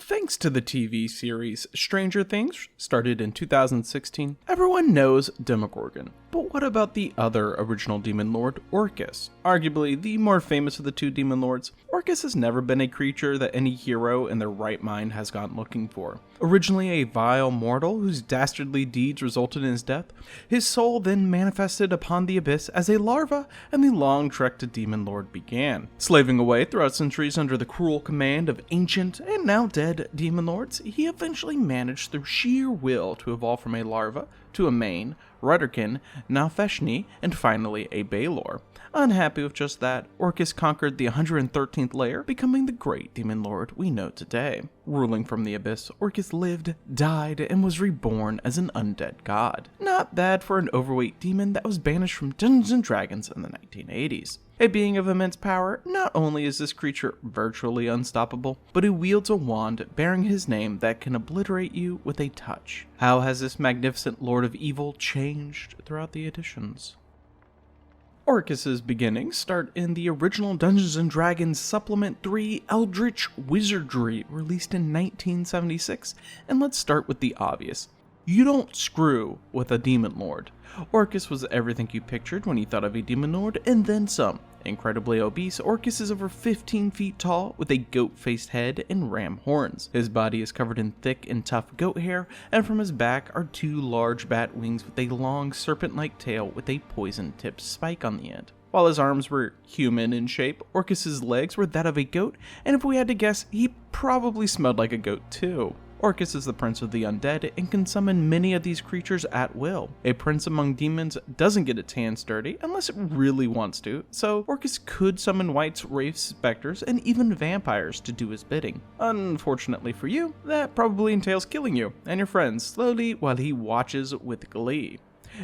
Thanks to the TV series Stranger Things, started in 2016, everyone knows Demogorgon. But what about the other original demon lord, Orcus? Arguably the more famous of the two demon lords, Orcus has never been a creature that any hero in their right mind has gone looking for. Originally a vile mortal whose dastardly deeds resulted in his death, his soul then manifested upon the abyss as a larva, and the long trek to demon lord began. Slaving away throughout centuries under the cruel command of ancient and now dead demon lords, he eventually managed through sheer will to evolve from a larva to a mane, Rudderkin, now Feshni, and finally a Baelor. Unhappy with just that, Orcus conquered the 113th layer, becoming the great demon lord we know today. Ruling from the abyss, Orcus lived, died, and was reborn as an undead god. Not bad for an overweight demon that was banished from Dungeons & Dragons in the 1980s. A being of immense power, not only is this creature virtually unstoppable, but he wields a wand bearing his name that can obliterate you with a touch. How has this magnificent Lord of Evil changed throughout the editions? Orcus's beginnings start in the original Dungeons & Dragons Supplement 3 Eldritch Wizardry, released in 1976, and let's start with the obvious. You don't screw with a demon lord. Orcus was everything you pictured when you thought of a demon lord, and then some. Incredibly obese, Orcus is over 15 feet tall with a goat-faced head and ram horns. His body is covered in thick and tough goat hair, and from his back are two large bat wings with a long serpent-like tail with a poison-tipped spike on the end. While his arms were human in shape, Orcus's legs were that of a goat, and if we had to guess, he probably smelled like a goat too. Orcus is the prince of the undead and can summon many of these creatures at will. A prince among demons doesn't get its hands dirty unless it really wants to, so Orcus could summon wights, wraiths, specters, and even vampires to do his bidding. Unfortunately for you, that probably entails killing you and your friends slowly while he watches with glee.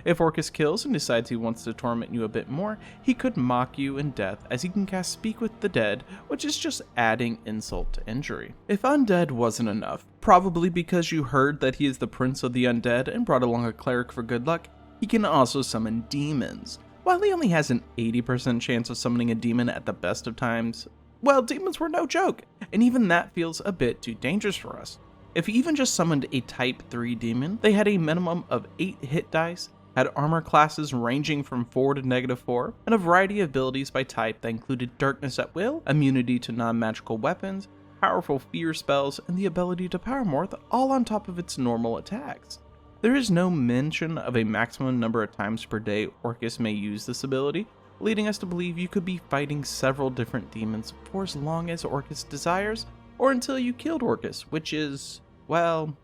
If Orcus kills and decides he wants to torment you a bit more, he could mock you in death as he can cast Speak with the Dead, which is just adding insult to injury. If Undead wasn't enough, probably because you heard that he is the prince of the undead and brought along a cleric for good luck, he can also summon demons. While he only has an 80% chance of summoning a demon at the best of times, well, demons were no joke, and even that feels a bit too dangerous for us. If he even just summoned a type 3 demon, they had a minimum of 8 hit dice, had armor classes ranging from 4 to -4, and a variety of abilities by type that included darkness at will, immunity to non-magical weapons, powerful fear spells, and the ability to power morph, all on top of its normal attacks. There is no mention of a maximum number of times per day Orcus may use this ability, leading us to believe you could be fighting several different demons for as long as Orcus desires, or until you killed Orcus, which is, well,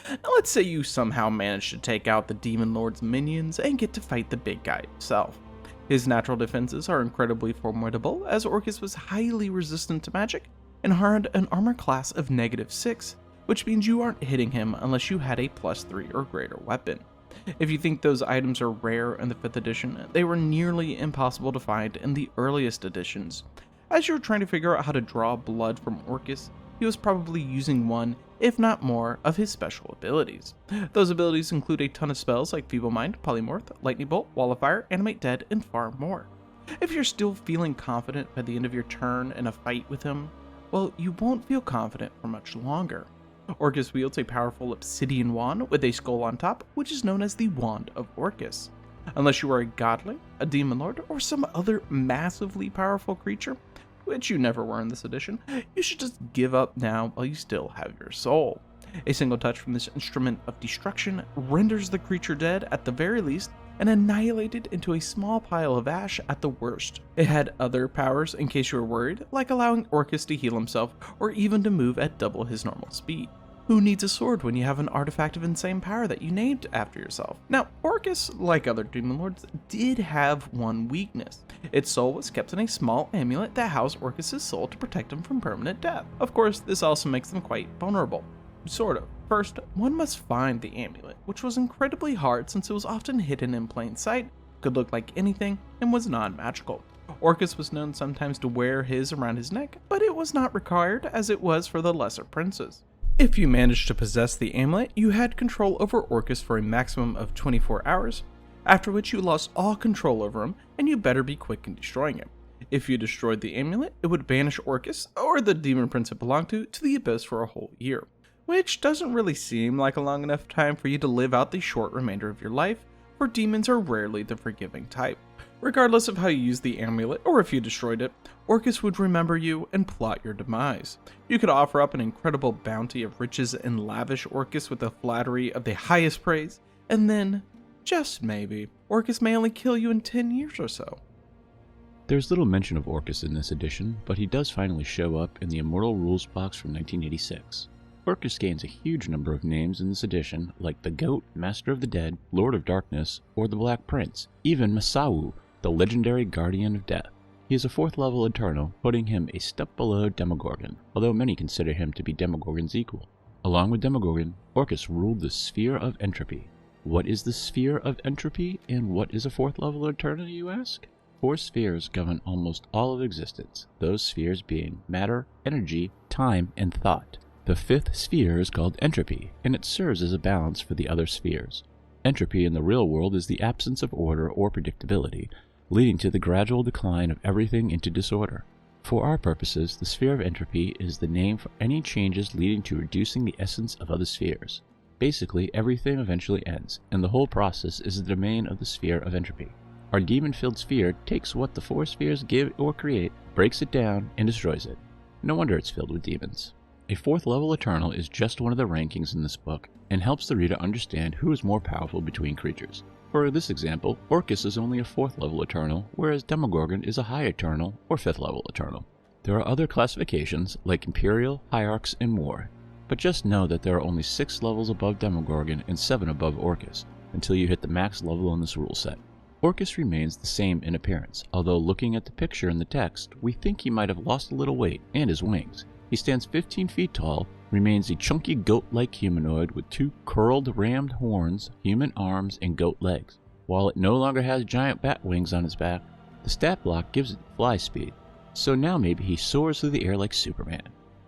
now let's say you somehow manage to take out the demon lord's minions and get to fight the big guy himself. His natural defenses are incredibly formidable, as Orcus was highly resistant to magic and had an armor class of -6, which means you aren't hitting him unless you had a +3 or greater weapon. If you think those items are rare in the 5th edition, they were nearly impossible to find in the earliest editions. As you were trying to figure out how to draw blood from Orcus, he was probably using one, if not more, of his special abilities. Those abilities include a ton of spells like Feeble Mind, Polymorph, Lightning Bolt, Wall of Fire, Animate Dead, and far more. If you're still feeling confident by the end of your turn in a fight with him, well, you won't feel confident for much longer. Orcus wields a powerful obsidian wand with a skull on top, which is known as the Wand of Orcus. Unless you are a godling, a demon lord, or some other massively powerful creature, which you never were in this edition, you should just give up now while you still have your soul. A single touch from this instrument of destruction renders the creature dead at the very least, and annihilated into a small pile of ash at the worst. It had other powers in case you were worried, like allowing Orcus to heal himself, or even to move at double his normal speed. Who needs a sword when you have an artifact of insane power that you named after yourself? Now, Orcus, like other demon lords, did have one weakness. Its soul was kept in a small amulet that housed Orcus's soul to protect him from permanent death. Of course, this also makes them quite vulnerable. Sort of. First, one must find the amulet, which was incredibly hard since it was often hidden in plain sight, could look like anything, and was non-magical. Orcus was known sometimes to wear his around his neck, but it was not required as it was for the lesser princes. If you managed to possess the amulet, you had control over Orcus for a maximum of 24 hours, after which you lost all control over him, and you better be quick in destroying him. If you destroyed the amulet, it would banish Orcus, or the demon prince it belonged to the abyss for a whole year, which doesn't really seem like a long enough time for you to live out the short remainder of your life, for demons are rarely the forgiving type. Regardless of how you used the amulet, or if you destroyed it, Orcus would remember you and plot your demise. You could offer up an incredible bounty of riches and lavish Orcus with the flattery of the highest praise, and then, just maybe, Orcus may only kill you in 10 years or so. There's little mention of Orcus in this edition, but he does finally show up in the Immortal Rules box from 1986. Orcus gains a huge number of names in this edition, like the Goat, Master of the Dead, Lord of Darkness, or the Black Prince, even Masau, the legendary Guardian of Death. He is a 4th level Eternal, putting him a step below Demogorgon, although many consider him to be Demogorgon's equal. Along with Demogorgon, Orcus ruled the Sphere of Entropy. What is the Sphere of Entropy, and what is a 4th level Eternal, you ask? 4 spheres govern almost all of existence, those spheres being matter, energy, time, and thought. The 5th sphere is called Entropy, and it serves as a balance for the other spheres. Entropy in the real world is the absence of order or predictability, leading to the gradual decline of everything into disorder. For our purposes, the sphere of entropy is the name for any changes leading to reducing the essence of other spheres. Basically, everything eventually ends, and the whole process is the domain of the sphere of entropy. Our demon-filled sphere takes what the 4 spheres give or create, breaks it down, and destroys it. No wonder it's filled with demons. A 4th level Eternal is just one of the rankings in this book, and helps the reader understand who is more powerful between creatures. For this example, Orcus is only a 4th level Eternal, whereas Demogorgon is a High Eternal or 5th level Eternal. There are other classifications, like Imperial, Hierarchs, and more, but just know that there are only 6 levels above Demogorgon and 7 above Orcus, until you hit the max level in this rule set. Orcus remains the same in appearance, although looking at the picture in the text, we think he might have lost a little weight and his wings. He stands 15 feet tall, remains a chunky goat-like humanoid with 2 curled rammed horns, human arms, and goat legs. While it no longer has giant bat wings on its back, the stat block gives it fly speed, so now maybe he soars through the air like Superman.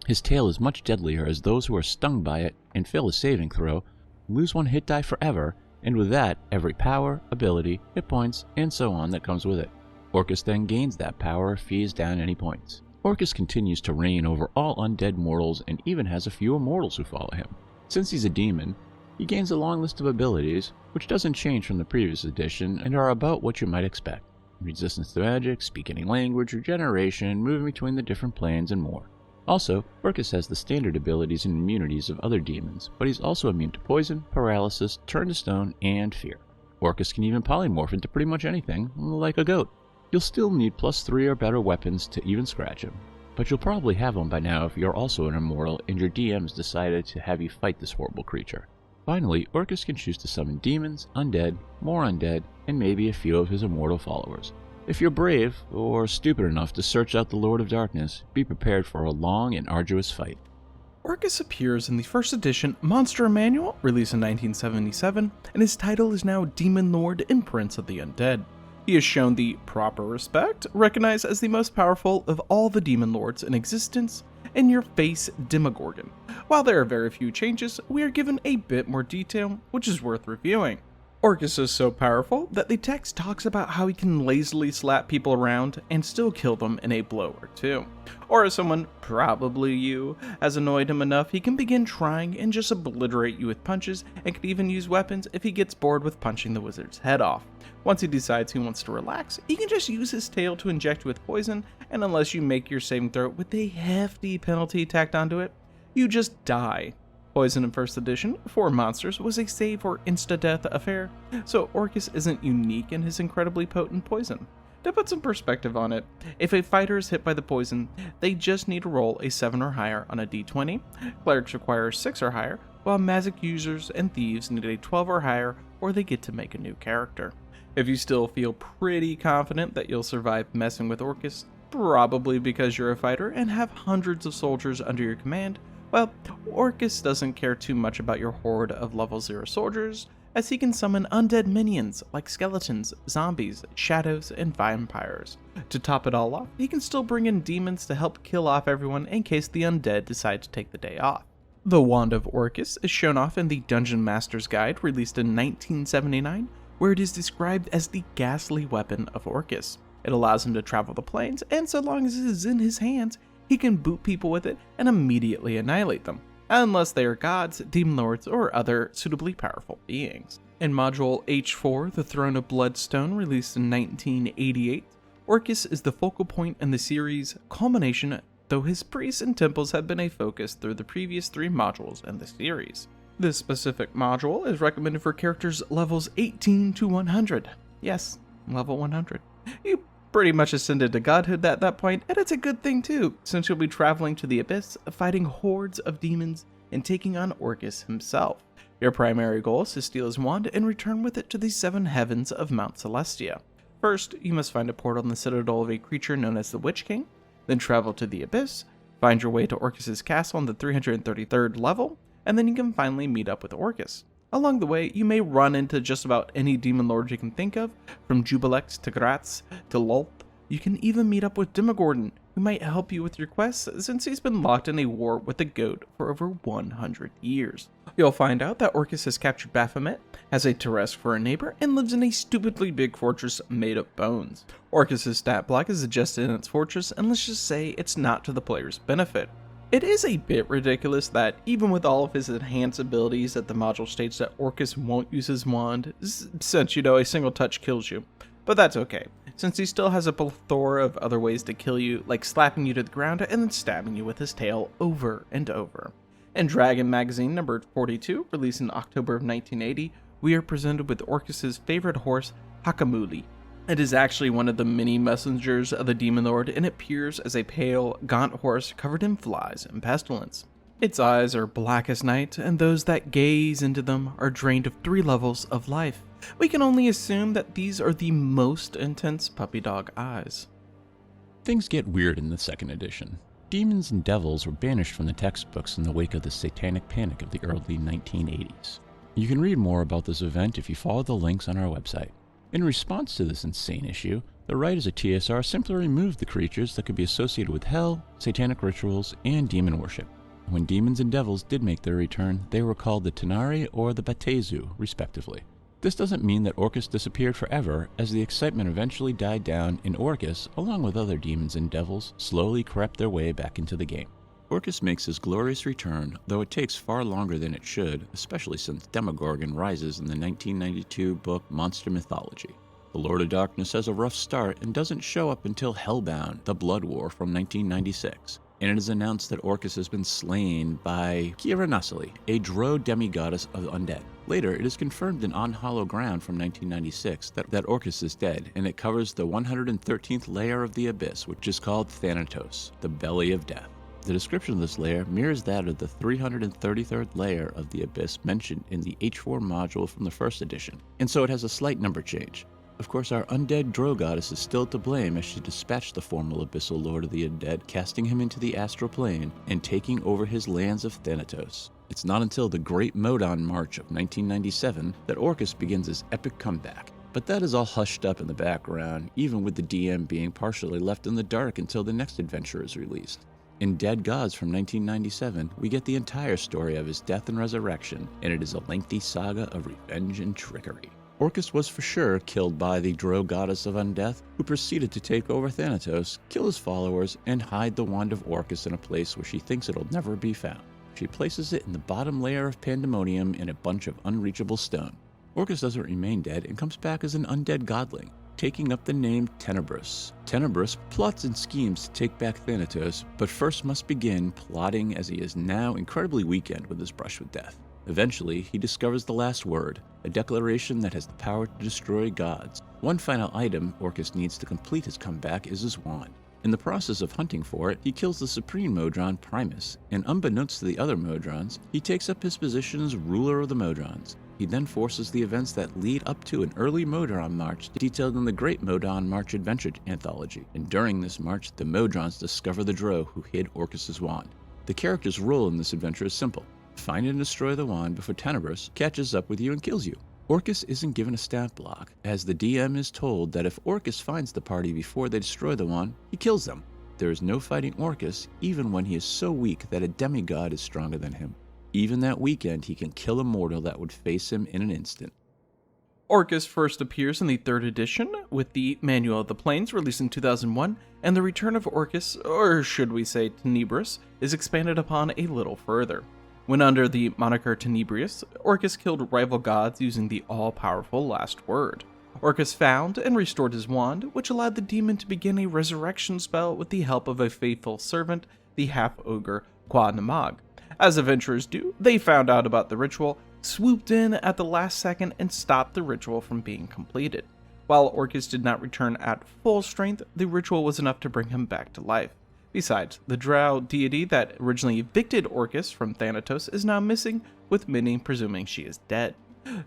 His tail is much deadlier, as those who are stung by it and fail a saving throw lose 1 hit die forever, and with that, every power, ability, hit points, and so on that comes with it. Orcus then gains that power if he is down any points. Orcus continues to reign over all undead mortals and even has a few immortals who follow him. Since he's a demon, he gains a long list of abilities, which doesn't change from the previous edition and are about what you might expect. Resistance to magic, speak any language, regeneration, moving between the different planes, and more. Also, Orcus has the standard abilities and immunities of other demons, but he's also immune to poison, paralysis, turn to stone, and fear. Orcus can even polymorph into pretty much anything, like a goat. You'll still need +3 or better weapons to even scratch him, but you'll probably have them by now if you're also an immortal and your DMs decided to have you fight this horrible creature. Finally, Orcus can choose to summon demons, undead, more undead, and maybe a few of his immortal followers. If you're brave, or stupid enough to search out the Lord of Darkness, be prepared for a long and arduous fight. Orcus appears in the 1st edition Monster Manual, released in 1977, and his title is now Demon Lord and Prince of the Undead. He is shown the proper respect, recognized as the most powerful of all the demon lords in existence, and your face Demogorgon. While there are very few changes, we are given a bit more detail, which is worth reviewing. Orcus is so powerful that the text talks about how he can lazily slap people around and still kill them in a blow or two. Or if someone, probably you, has annoyed him enough, he can begin trying and just obliterate you with punches, and can even use weapons if he gets bored with punching the wizard's head off. Once he decides he wants to relax, he can just use his tail to inject you with poison, and unless you make your saving throw with a hefty penalty tacked onto it, you just die. Poison in 1st edition, for monsters, was a save or insta-death affair, so Orcus isn't unique in his incredibly potent poison. To put some perspective on it, if a fighter is hit by the poison, they just need to roll a 7 or higher on a d20, clerics require 6 or higher, while magic users and thieves need a 12 or higher, or they get to make a new character. If you still feel pretty confident that you'll survive messing with Orcus, probably because you're a fighter and have hundreds of soldiers under your command, well, Orcus doesn't care too much about your horde of level 0 soldiers, as he can summon undead minions like skeletons, zombies, shadows, and vampires. To top it all off, he can still bring in demons to help kill off everyone in case the undead decide to take the day off. The Wand of Orcus is shown off in the Dungeon Master's Guide, released in 1979, where it is described as the ghastly weapon of Orcus. It allows him to travel the planes, and so long as it is in his hands, he can boot people with it and immediately annihilate them, unless they are gods, demon lords, or other suitably powerful beings. In Module H4, The Throne of Bloodstone, released in 1988, Orcus is the focal point in the series' culmination, though his priests and temples have been a focus through the previous 3 modules in the series. This specific module is recommended for characters levels 18 to 100. Yes, level 100. You pretty much ascended to godhood at that point, and it's a good thing too, since you'll be traveling to the Abyss, fighting hordes of demons, and taking on Orcus himself. Your primary goal is to steal his wand and return with it to the 7 heavens of Mount Celestia. First, you must find a portal in the citadel of a creature known as the Witch King, then travel to the Abyss, find your way to Orcus's castle on the 333rd level, and then you can finally meet up with Orcus. Along the way, you may run into just about any demon lord you can think of, from Jubilex to Gratz to Lulth. You can even meet up with Demogorgon, who might help you with your quests since he's been locked in a war with the goat for over 100 years. You'll find out that Orcus has captured Baphomet, has a Teresk for a neighbor, and lives in a stupidly big fortress made of bones. Orcus's stat block is adjusted in its fortress, and let's just say it's not to the player's benefit. It is a bit ridiculous that, even with all of his enhanced abilities, that the module states that Orcus won't use his wand, since, a single touch kills you. But that's okay, since he still has a plethora of other ways to kill you, like slapping you to the ground and then stabbing you with his tail over and over. In Dragon Magazine number 42, released in October of 1980, we are presented with Orcus's favorite horse, Hakamuli. It is actually one of the many messengers of the Demon Lord, and it appears as a pale, gaunt horse covered in flies and pestilence. Its eyes are black as night, and those that gaze into them are drained of 3 levels of life. We can only assume that these are the most intense puppy dog eyes. Things get weird in the 2nd edition. Demons and devils were banished from the textbooks in the wake of the satanic panic of the early 1980s. You can read more about this event if you follow the links on our website. In response to this insane issue, the writers of TSR simply removed the creatures that could be associated with hell, satanic rituals, and demon worship. When demons and devils did make their return, they were called the Tenari or the Batezu, respectively. This doesn't mean that Orcus disappeared forever, as the excitement eventually died down and Orcus, along with other demons and devils, slowly crept their way back into the game. Orcus makes his glorious return, though it takes far longer than it should, especially since Demogorgon rises in the 1992 book Monster Mythology. The Lord of Darkness has a rough start and doesn't show up until Hellbound, the Blood War from 1996, and it is announced that Orcus has been slain by Kira Nasali, a drow demigoddess of Undead. Later, it is confirmed in On Hollow Ground from 1996 that Orcus is dead, and it covers the 113th layer of the Abyss, which is called Thanatos, the Belly of Death. The description of this layer mirrors that of the 333rd layer of the Abyss mentioned in the H4 module from the 1st edition, and so it has a slight number change. Of course, our undead drow goddess is still to blame as she dispatched the former abyssal lord of the undead, casting him into the astral plane and taking over his lands of Thanatos. It's not until the Great Modon March of 1997 that Orcus begins his epic comeback, but that is all hushed up in the background, even with the DM being partially left in the dark until the next adventure is released. In Dead Gods from 1997, we get the entire story of his death and resurrection, and it is a lengthy saga of revenge and trickery. Orcus was for sure killed by the drow goddess of undeath, who proceeded to take over Thanatos, kill his followers, and hide the wand of Orcus in a place where she thinks it'll never be found. She places it in the bottom layer of Pandemonium in a bunch of unreachable stone. Orcus doesn't remain dead and comes back as an undead godling, taking up the name Tenebrous. Tenebrous plots and schemes to take back Thanatos, but first must begin plotting as he is now incredibly weakened with his brush with death. Eventually, he discovers the last word, a declaration that has the power to destroy gods. One final item Orcus needs to complete his comeback is his wand. In the process of hunting for it, he kills the Supreme Modron Primus, and unbeknownst to the other Modrons, he takes up his position as ruler of the Modrons. He then forces the events that lead up to an early Modron march detailed in the Great Modron March Adventure anthology, and during this march, the Modrons discover the drow who hid Orcus's wand. The character's role in this adventure is simple. Find and destroy the wand before Tenebrous catches up with you and kills you. Orcus isn't given a stat block, as the DM is told that if Orcus finds the party before they destroy the wand, he kills them. There is no fighting Orcus, even when he is so weak that a demigod is stronger than him. Even that weekend, he can kill a mortal that would face him in an instant. Orcus first appears in the 3rd edition with the Manual of the Plains, released in 2001, and the return of Orcus, or should we say Tenebrous, is expanded upon a little further. When under the moniker Tenebrious, Orcus killed rival gods using the all-powerful Last Word. Orcus found and restored his wand, which allowed the demon to begin a resurrection spell with the help of a faithful servant, the half-ogre Quadnamag. As adventurers do, they found out about the ritual, swooped in at the last second, and stopped the ritual from being completed. While Orcus did not return at full strength, the ritual was enough to bring him back to life. Besides, the drow deity that originally evicted Orcus from Thanatos is now missing, with many presuming she is dead.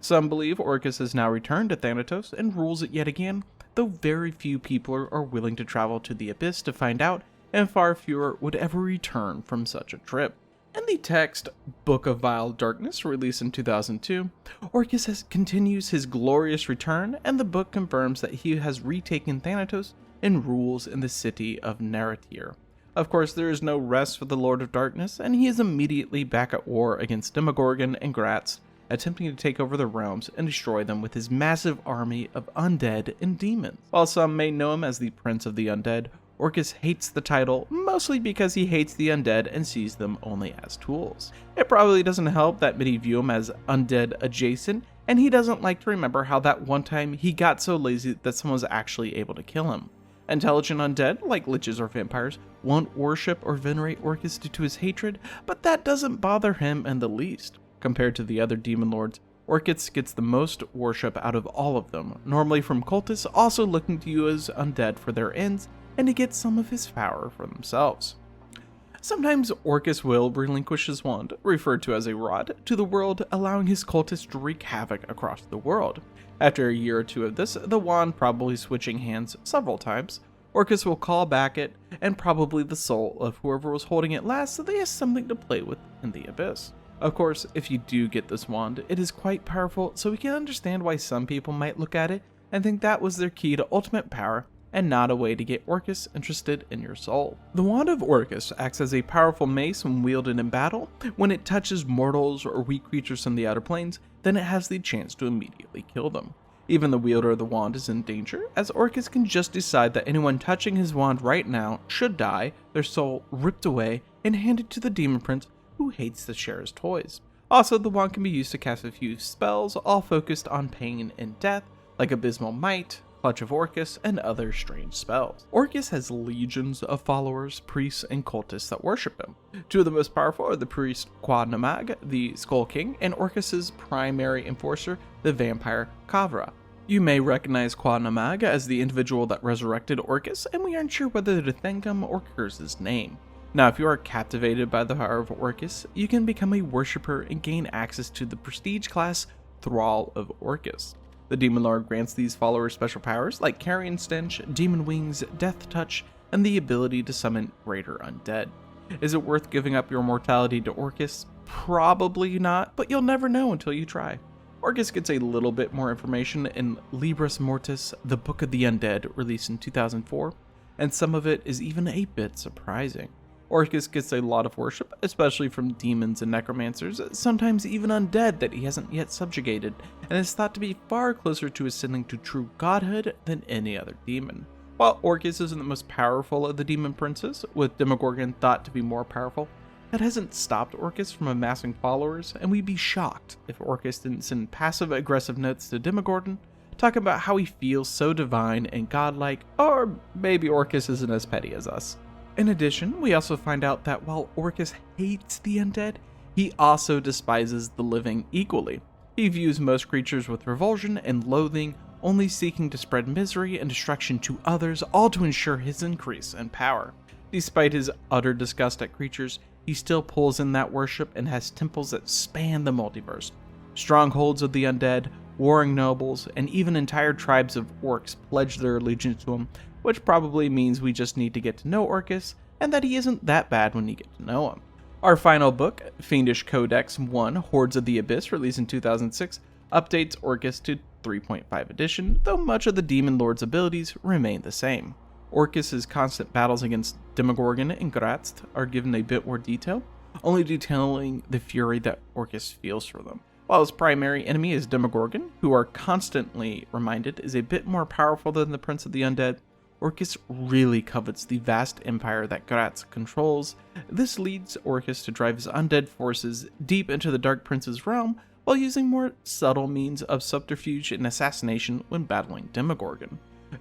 Some believe Orcus has now returned to Thanatos and rules it yet again, though very few people are willing to travel to the Abyss to find out, and far fewer would ever return from such a trip. In the text Book of Vile Darkness, released in 2002, Orcus continues his glorious return, and the book confirms that he has retaken Thanatos and rules in the city of Naratir. Of course, there is no rest for the Lord of Darkness, and he is immediately back at war against Demogorgon and Gratz, attempting to take over the realms and destroy them with his massive army of undead and demons. While some may know him as the Prince of the Undead, Orcus hates the title, mostly because he hates the undead and sees them only as tools. It probably doesn't help that many view him as undead adjacent, and he doesn't like to remember how that one time he got so lazy that someone was actually able to kill him. Intelligent undead, like liches or vampires, won't worship or venerate Orcus due to his hatred, but that doesn't bother him in the least. Compared to the other demon lords, Orcus gets the most worship out of all of them, normally from cultists also looking to use undead for their ends, and to get some of his power for themselves. Sometimes Orcus will relinquish his wand, referred to as a rod, to the world, allowing his cultists to wreak havoc across the world. After a year or two of this, the wand probably switching hands several times, Orcus will call back it, and probably the soul of whoever was holding it last, so they have something to play with in the Abyss. Of course, if you do get this wand, it is quite powerful, so we can understand why some people might look at it and think that was their key to ultimate power, and not a way to get Orcus interested in your soul. The Wand of Orcus acts as a powerful mace when wielded in battle. When it touches mortals or weak creatures in the outer planes, then it has the chance to immediately kill them. Even the wielder of the wand is in danger, as Orcus can just decide that anyone touching his wand right now should die, their soul ripped away, and handed to the Demon Prince, who hates to share his toys. Also, the wand can be used to cast a few spells, all focused on pain and death, like Abysmal Might, Clutch of Orcus, and other strange spells. Orcus has legions of followers, priests, and cultists that worship him. Two of the most powerful are the priest Quadnamag, the Skull King, and Orcus's primary enforcer, the vampire Kavra. You may recognize Quadnamag as the individual that resurrected Orcus, and we aren't sure whether to thank him or curse his name. Now, if you are captivated by the power of Orcus, you can become a worshipper and gain access to the prestige class Thrall of Orcus. The Demon Lord grants these followers special powers like Carrion Stench, Demon Wings, Death Touch, and the ability to summon greater undead. Is it worth giving up your mortality to Orcus? Probably not, but you'll never know until you try. Orcus gets a little bit more information in Libris Mortis, the Book of the Undead, released in 2004, and some of it is even a bit surprising. Orcus gets a lot of worship, especially from demons and necromancers, sometimes even undead that he hasn't yet subjugated, and is thought to be far closer to ascending to true godhood than any other demon. While Orcus isn't the most powerful of the demon princes, with Demogorgon thought to be more powerful, that hasn't stopped Orcus from amassing followers, and we'd be shocked if Orcus didn't send passive-aggressive notes to Demogorgon, talking about how he feels so divine and godlike, or maybe Orcus isn't as petty as us. In addition, we also find out that while Orcus hates the undead, he also despises the living equally. He views most creatures with revulsion and loathing, only seeking to spread misery and destruction to others, all to ensure his increase in power. Despite his utter disgust at creatures, he still pulls in that worship and has temples that span the multiverse. Strongholds of the undead, warring nobles, and even entire tribes of orcs pledge their allegiance to him, which probably means we just need to get to know Orcus, and that he isn't that bad when you get to know him. Our final book, Fiendish Codex 1, Hordes of the Abyss, released in 2006, updates Orcus to 3.5 edition, though much of the Demon Lord's abilities remain the same. Orcus's constant battles against Demogorgon and Gratz are given a bit more detail, only detailing the fury that Orcus feels for them. While his primary enemy is Demogorgon, who are constantly reminded is a bit more powerful than the Prince of the Undead, Orcus really covets the vast empire that Gratz controls. This leads Orcus to drive his undead forces deep into the Dark Prince's realm while using more subtle means of subterfuge and assassination when battling Demogorgon.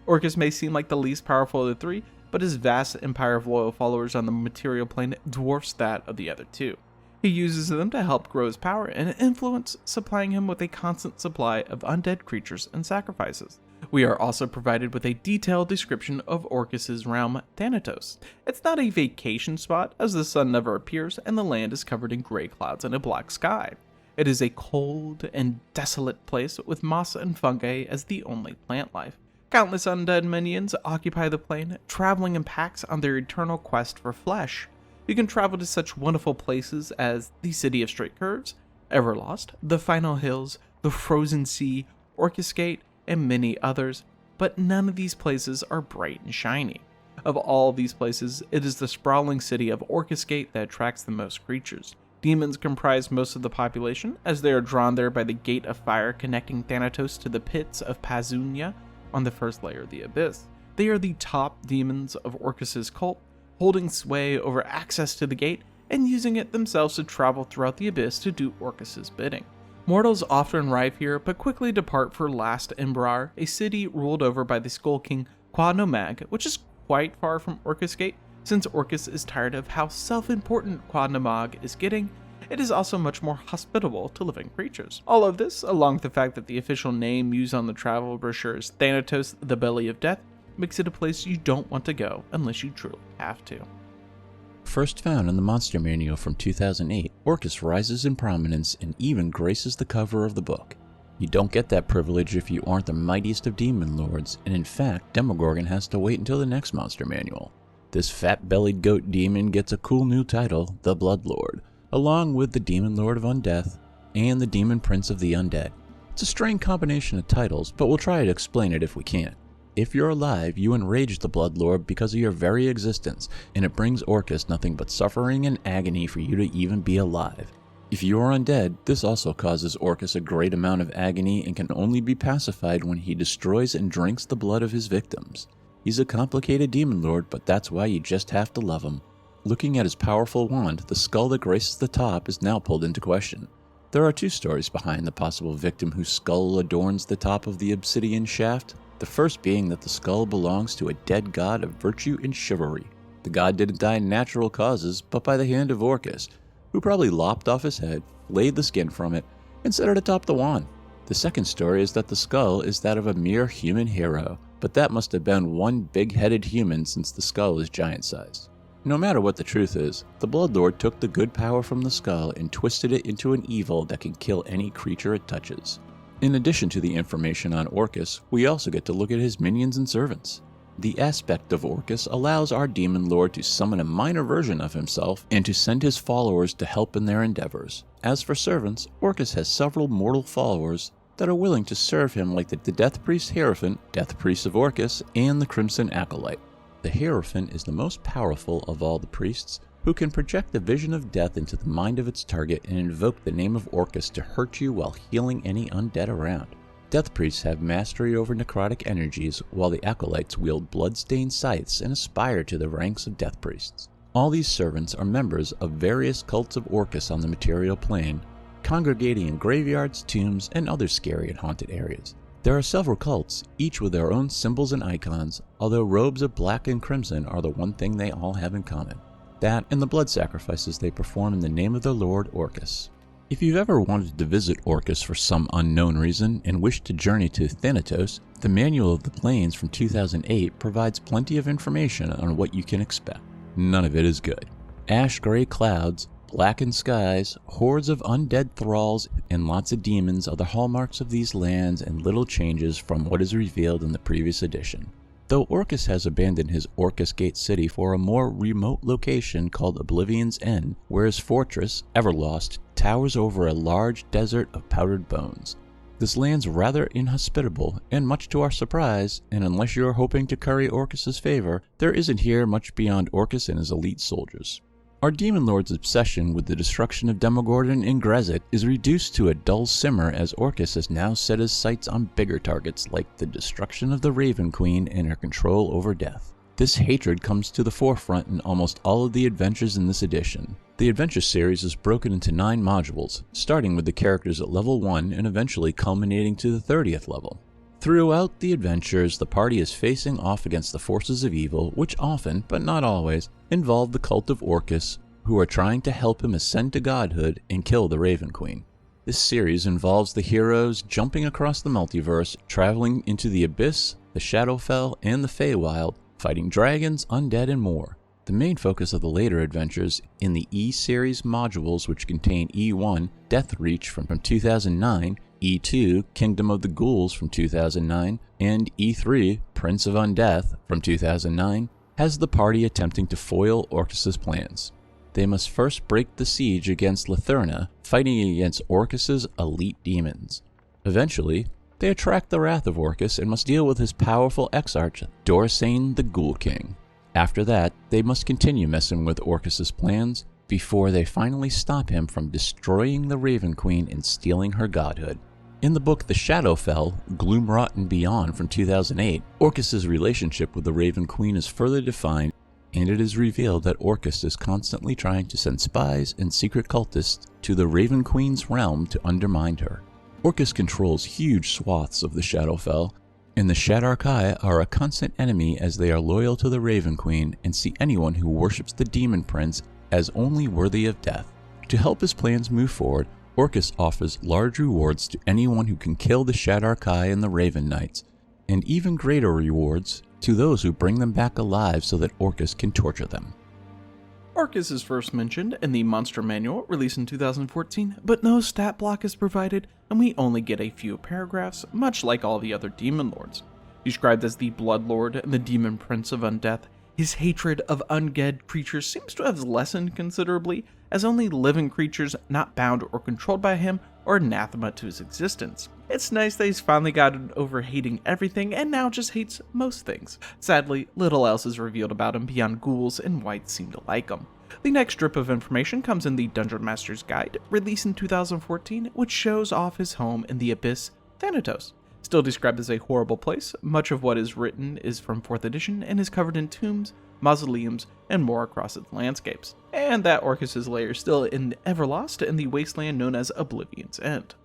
Orcus may seem like the least powerful of the three, but his vast empire of loyal followers on the material plane dwarfs that of the other two. He uses them to help grow his power and influence, supplying him with a constant supply of undead creatures and sacrifices. We are also provided with a detailed description of Orcus's realm, Thanatos. It's not a vacation spot, as the sun never appears and the land is covered in gray clouds and a black sky. It is a cold and desolate place with moss and fungi as the only plant life. Countless undead minions occupy the plane, traveling in packs on their eternal quest for flesh. You can travel to such wonderful places as the City of Straight Curves, Everlost, the Final Hills, the Frozen Sea, Orcus Gate, and many others, but none of these places are bright and shiny. Of all these places, it is the sprawling city of Orcus Gate that attracts the most creatures. Demons comprise most of the population, as they are drawn there by the Gate of Fire connecting Thanatos to the pits of Pazunia on the first layer of the Abyss. They are the top demons of Orcus's cult, holding sway over access to the gate and using it themselves to travel throughout the Abyss to do Orcus's bidding. Mortals often arrive here, but quickly depart for Last Embrar, a city ruled over by the Skull King Quadnomag, which is quite far from Orcus Gate. Since Orcus is tired of how self-important Quadnomag is getting, it is also much more hospitable to living creatures. All of this, along with the fact that the official name used on the travel brochure is Thanatos, the Belly of Death, makes it a place you don't want to go unless you truly have to. First found in the Monster Manual from 2008, Orcus rises in prominence and even graces the cover of the book. You don't get that privilege if you aren't the mightiest of demon lords, and in fact, Demogorgon has to wait until the next Monster Manual. This fat-bellied goat demon gets a cool new title, the Bloodlord, along with the Demon Lord of Undeath and the Demon Prince of the Undead. It's a strange combination of titles, but we'll try to explain it if we can. If you're alive, you enrage the Bloodlord because of your very existence, and it brings Orcus nothing but suffering and agony for you to even be alive. If you are undead, this also causes Orcus a great amount of agony and can only be pacified when he destroys and drinks the blood of his victims. He's a complicated demon lord, but that's why you just have to love him. Looking at his powerful wand, the skull that graces the top is now pulled into question. There are two stories behind the possible victim whose skull adorns the top of the obsidian shaft. The first being that the skull belongs to a dead god of virtue and chivalry. The god didn't die in natural causes, but by the hand of Orcus, who probably lopped off his head, flayed the skin from it, and set it atop the wand. The second story is that the skull is that of a mere human hero, but that must have been one big-headed human since the skull is giant-sized. No matter what the truth is, the Bloodlord took the good power from the skull and twisted it into an evil that can kill any creature it touches. In addition to the information on Orcus, we also get to look at his minions and servants. The aspect of Orcus allows our demon lord to summon a minor version of himself and to send his followers to help in their endeavors. As for servants, Orcus has several mortal followers that are willing to serve him, like the Death Priest Hierophant, Death Priest of Orcus, and the Crimson Acolyte. The Hierophant is the most powerful of all the priests, who can project the vision of death into the mind of its target and invoke the name of Orcus to hurt you while healing any undead around. Death priests have mastery over necrotic energies, while the acolytes wield blood-stained scythes and aspire to the ranks of death priests. All these servants are members of various cults of Orcus on the material plane, congregating in graveyards, tombs, and other scary and haunted areas. There are several cults, each with their own symbols and icons, although robes of black and crimson are the one thing they all have in common. That and the blood sacrifices they perform in the name of their lord Orcus. If you've ever wanted to visit Orcus for some unknown reason and wish to journey to Thanatos, the Manual of the Plains from 2008 provides plenty of information on what you can expect. None of it is good. Ash-gray clouds, blackened skies, hordes of undead thralls, and lots of demons are the hallmarks of these lands, and little changes from what is revealed in the previous edition. Though Orcus has abandoned his Orcus Gate city for a more remote location called Oblivion's End, where his fortress, Everlost, towers over a large desert of powdered bones. This land's rather inhospitable, and much to our surprise, and unless you're hoping to curry Orcus's favor, there isn't here much beyond Orcus and his elite soldiers. Our Demon Lord's obsession with the destruction of Demogorgon and Grezit is reduced to a dull simmer as Orcus has now set his sights on bigger targets like the destruction of the Raven Queen and her control over death. This hatred comes to the forefront in almost all of the adventures in this edition. The adventure series is broken into 9 modules, starting with the characters at level 1 and eventually culminating to the 30th level. Throughout the adventures, the party is facing off against the forces of evil, which often, but not always, involve the cult of Orcus, who are trying to help him ascend to godhood and kill the Raven Queen. This series involves the heroes jumping across the multiverse, traveling into the Abyss, the Shadowfell, and the Feywild, fighting dragons, undead, and more. The main focus of the later adventures in the E-series modules, which contain E1, Death Reach from 2009, E2, Kingdom of the Ghouls from 2009, and E3, Prince of Undeath from 2009, has the party attempting to foil Orcus's plans. They must first break the siege against Latherna, fighting against Orcus's elite demons. Eventually, they attract the wrath of Orcus and must deal with his powerful exarch, Dorsane the Ghoul King. After that, they must continue messing with Orcus's plans before they finally stop him from destroying the Raven Queen and stealing her godhood. In the book The Shadowfell, Gloomwrought and Beyond from 2008, Orcus's relationship with the Raven Queen is further defined, and it is revealed that Orcus is constantly trying to send spies and secret cultists to the Raven Queen's realm to undermine her. Orcus controls huge swaths of the Shadowfell, and the Shadarkai are a constant enemy as they are loyal to the Raven Queen and see anyone who worships the Demon Prince as only worthy of death. To help his plans move forward, Orcus offers large rewards to anyone who can kill the Shadarkai and the Raven Knights, and even greater rewards to those who bring them back alive so that Orcus can torture them. Orcus is first mentioned in the Monster Manual, released in 2014, but no stat block is provided, and we only get a few paragraphs, much like all the other Demon Lords. Described as the Blood Lord and the Demon Prince of Undeath, his hatred of undead creatures seems to have lessened considerably, as only living creatures not bound or controlled by him are anathema to his existence. It's nice that he's finally gotten over hating everything and now just hates most things. Sadly, little else is revealed about him beyond ghouls and wights seem to like him. The next strip of information comes in the Dungeon Master's Guide, released in 2014, which shows off his home in the Abyss, Thanatos. Still described as a horrible place, much of what is written is from 4th edition and is covered in tombs, mausoleums, and more across its landscapes. And that Orcus's lair is still in Everlost in the wasteland known as Oblivion's End.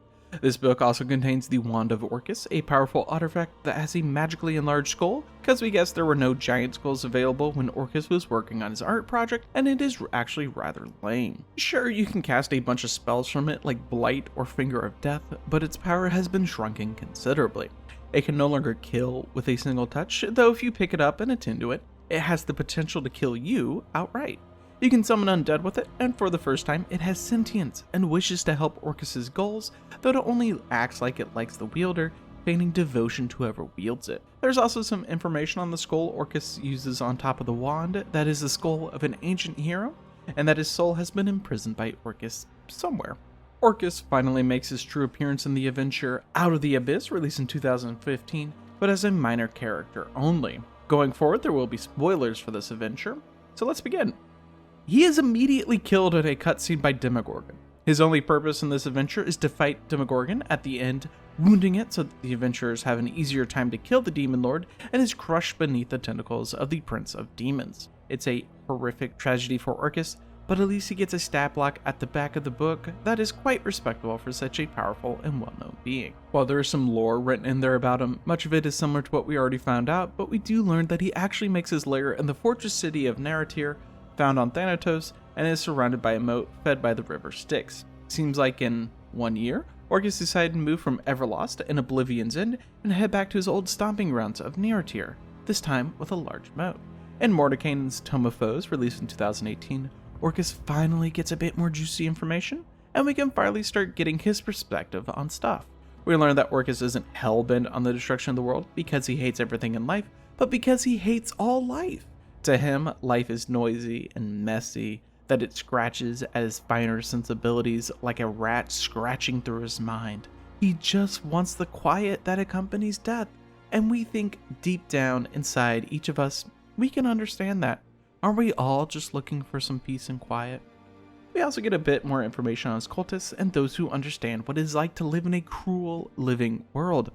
This book also contains the Wand of Orcus, a powerful artifact that has a magically enlarged skull, because we guess there were no giant skulls available when Orcus was working on his art project, and it is actually rather lame. Sure, you can cast a bunch of spells from it like Blight or Finger of Death, but its power has been shrunken considerably. It can no longer kill with a single touch, though if you pick it up and attend to it, it has the potential to kill you outright. You can summon undead with it, and for the first time, it has sentience and wishes to help Orcus's goals, though it only acts like it likes the wielder, feigning devotion to whoever wields it. There's also some information on the skull Orcus uses on top of the wand that is the skull of an ancient hero, and that his soul has been imprisoned by Orcus somewhere. Orcus finally makes his true appearance in the adventure Out of the Abyss, released in 2015, but as a minor character only. Going forward, there will be spoilers for this adventure, so let's begin. He is immediately killed in a cutscene by Demogorgon. His only purpose in this adventure is to fight Demogorgon at the end, wounding it so that the adventurers have an easier time to kill the Demon Lord and is crushed beneath the tentacles of the Prince of Demons. It's a horrific tragedy for Orcus, but at least he gets a stat block at the back of the book that is quite respectable for such a powerful and well-known being. While there is some lore written in there about him, much of it is similar to what we already found out, but we do learn that he actually makes his lair in the fortress city of Narratir, found on Thanatos, and is surrounded by a moat fed by the river Styx. Seems like in 1 year, Orcus decided to move from Everlost and Oblivion's End and head back to his old stomping grounds of Narratir, this time with a large moat. In Mordenkainen's Tome of Foes, released in 2018, Orcus finally gets a bit more juicy information, and we can finally start getting his perspective on stuff. We learn that Orcus isn't hell-bent on the destruction of the world because he hates everything in life, but because he hates all life. To him, life is noisy and messy, that it scratches at his finer sensibilities like a rat scratching through his mind. He just wants the quiet that accompanies death, and we think deep down inside each of us, we can understand that. Aren't we all just looking for some peace and quiet? We also get a bit more information on his cultists and those who understand what it is like to live in a cruel living world.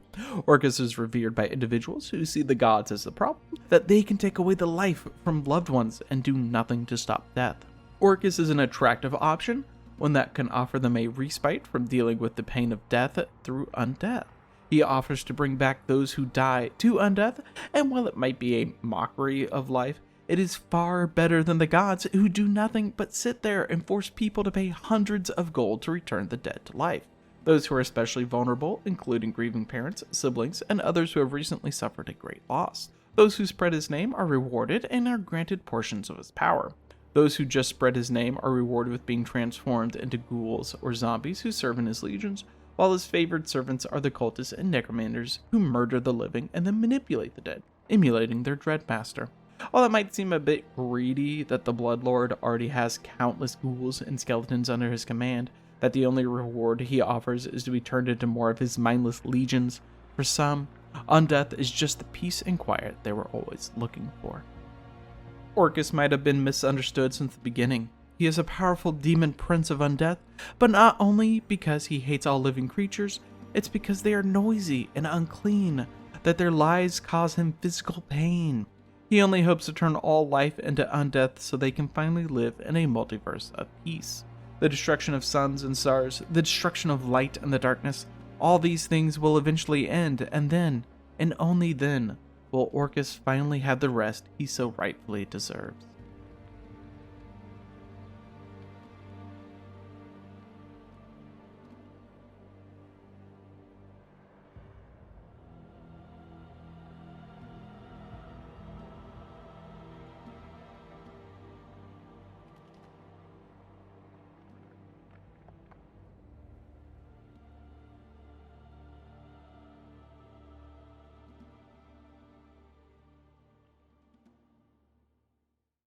Orcus is revered by individuals who see the gods as the problem, that they can take away the life from loved ones and do nothing to stop death. Orcus is an attractive option, one that can offer them a respite from dealing with the pain of death through undeath. He offers to bring back those who die to undeath, and while it might be a mockery of life, it is far better than the gods who do nothing but sit there and force people to pay hundreds of gold to return the dead to life. Those who are especially vulnerable, including grieving parents, siblings, and others who have recently suffered a great loss. Those who spread his name are rewarded and are granted portions of his power. Those who just spread his name are rewarded with being transformed into ghouls or zombies who serve in his legions, while his favored servants are the cultists and necromancers who murder the living and then manipulate the dead, emulating their dread master. While it might seem a bit greedy that the Bloodlord already has countless ghouls and skeletons under his command, that the only reward he offers is to be turned into more of his mindless legions, for some, undeath is just the peace and quiet they were always looking for. Orcus might have been misunderstood since the beginning. He is a powerful demon prince of undeath, but not only because he hates all living creatures, it's because they are noisy and unclean, that their lies cause him physical pain. He only hopes to turn all life into undeath so they can finally live in a multiverse of peace. The destruction of suns and stars, the destruction of light and the darkness, all these things will eventually end, and then, and only then, will Orcus finally have the rest he so rightfully deserves.